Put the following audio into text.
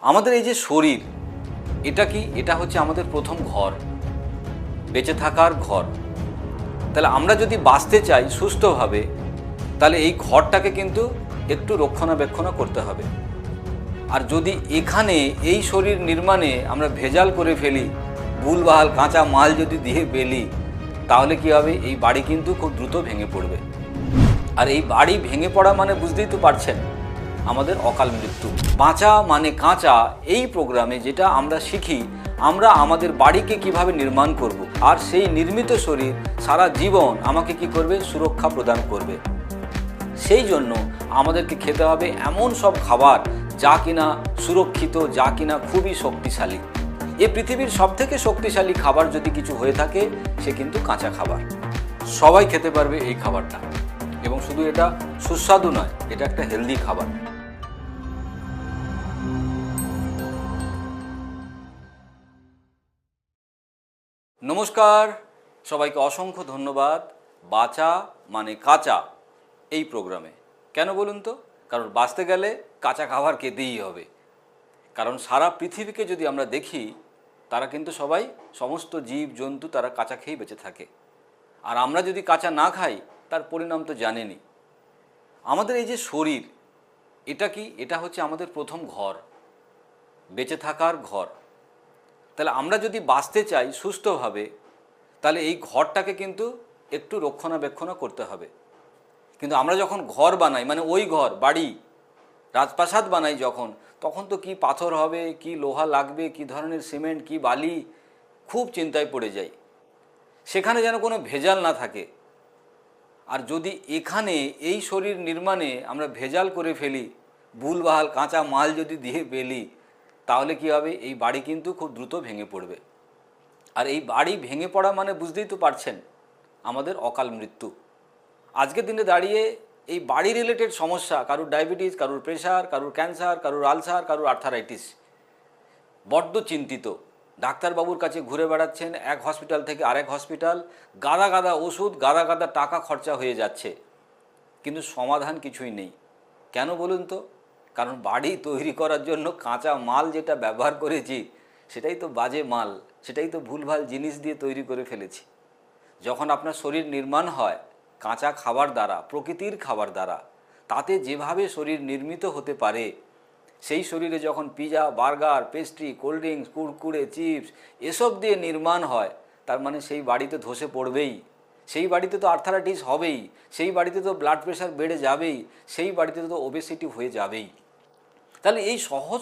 আমাদের এই যে শরীর, এটা কি? এটা হচ্ছে আমাদের প্রথম ঘর, বেঁচে থাকার ঘর। তাহলে আমরা যদি বাঁচতে চাই সুস্থভাবে, তাহলে এই ঘরটাকে কিন্তু একটু রক্ষণাবেক্ষণ করতে হবে। আর যদি এখানে এই শরীর নির্মাণে আমরা ভেজাল করে ফেলি, ভুলভাল কাঁচা মাল যদি দিয়ে বেলি, তাহলে কি হবে? এই বাড়ি কিন্তু খুব দ্রুত ভেঙে পড়বে। আর এই বাড়ি ভেঙে পড়া মানে বুঝতেই তো পারছেন, আমাদের অকাল মৃত্যু। বাঁচা মানে কাঁচা, এই প্রোগ্রামে যেটা আমরা শিখি, আমরা আমাদের বাড়িকে কিভাবে নির্মাণ করব, আর সেই নির্মিত শরীর সারা জীবন আমাকে কি করবে? সুরক্ষা প্রদান করবে। সেই জন্য আমাদেরকে খেতে হবে এমন সব খাবার যা কিনা সুরক্ষিত, যা কিনা খুবই শক্তিশালী। এই পৃথিবীর সবথেকে শক্তিশালী খাবার যদি কিছু হয়ে থাকে, সে কিন্তু কাঁচা খাবার। সবাই খেতে পারবে এই খাবারটা, এবং শুধু এটা সুস্বাদু নয়, এটা একটা হেলদি খাবার। নমস্কার, সবাইকে অসংখ্য ধন্যবাদ। বাঁচা মানে কাঁচা এই প্রোগ্রামে কেন বলুন তো? কারণ বাঁচতে গেলে কাঁচা খাবার খেতেই হবে। কারণ সারা পৃথিবীকে যদি আমরা দেখি, তারা কিন্তু সবাই, সমস্ত জীব জন্তু তারা কাঁচা খেয়েই বেঁচে থাকে। আর আমরা যদি কাঁচা না খাই, তার পরিণাম তো জানেনি। আমাদের এই যে শরীর, এটা কি? এটা হচ্ছে আমাদের প্রথম ঘর, বেঁচে থাকার ঘর। তাহলে আমরা যদি বাঁচতে চাই সুস্থভাবে, তাহলে এই ঘরটাকে কিন্তু একটু রক্ষণাবেক্ষণ করতে হবে। কিন্তু আমরা যখন ঘর বানাই, মানে ওই ঘর, বাড়ি, রাজপ্রাসাদ বানাই যখন, তখন তো কি পাথর হবে, কি লোহা লাগবে, কি ধরনের সিমেন্ট, কি বালি, খুব চিন্তায় পড়ে যাই। সেখানে যেন কোনো ভেজাল না থাকে। আর যদি এখানে এই শরীর নির্মাণে আমরা ভেজাল করে ফেলি, ভুলভাল কাঁচা মাল যদি দিয়ে ফেলি, তাহলে কি হবে? এই বাড়ি কিন্তু খুব দ্রুত ভেঙে পড়বে। আর এই বাড়ি ভেঙে পড়া মানে বুঝতেই তো পারছেন, আমাদের অকাল মৃত্যু। আজকের দিনে দাঁড়িয়ে এই বাড়ি রিলেটেড সমস্যা, কারুর ডায়াবেটিস, কারুর প্রেশার, কারুর ক্যান্সার, কারুর আলসার, কারুর আর্থারাইটিস, বড্ড চিন্তিত। ডাক্তারবাবুর কাছে ঘুরে বেড়াচ্ছেন, এক হসপিটাল থেকে আরেক হসপিটাল, গাদা গাদা ওষুধ, গাদা গাদা টাকা খরচা হয়ে যাচ্ছে, কিন্তু সমাধান কিছুই নেই। কেন বলুন তো? কারণ বাড়ি তৈরি করার জন্য কাঁচা মাল যেটা ব্যবহার করেছি, সেটাই তো বাজে মাল, সেটাই তো ভুলভাল জিনিস দিয়ে তৈরি করে ফেলেছি। যখন আপনার শরীর নির্মাণ হয় কাঁচা খাবার দ্বারা, প্রকৃতির খাবার দ্বারা, তাতে যেভাবে শরীর নির্মিত হতে পারে, সেই শরীরে যখন pizza, burger, pastry, cold drinks, Kurkure, chips এসব দিয়ে নির্মাণ হয়, তার মানে সেই বাড়িতে ধসে পড়বেই, সেই বাড়িতে তো আর্থারাইটিস হবেই, সেই বাড়িতে তো ব্লাড প্রেশার বেড়ে যাবেই, সেই বাড়িতে তো ওবেসিটি হয়ে যাবেই। তাহলে এই সহজ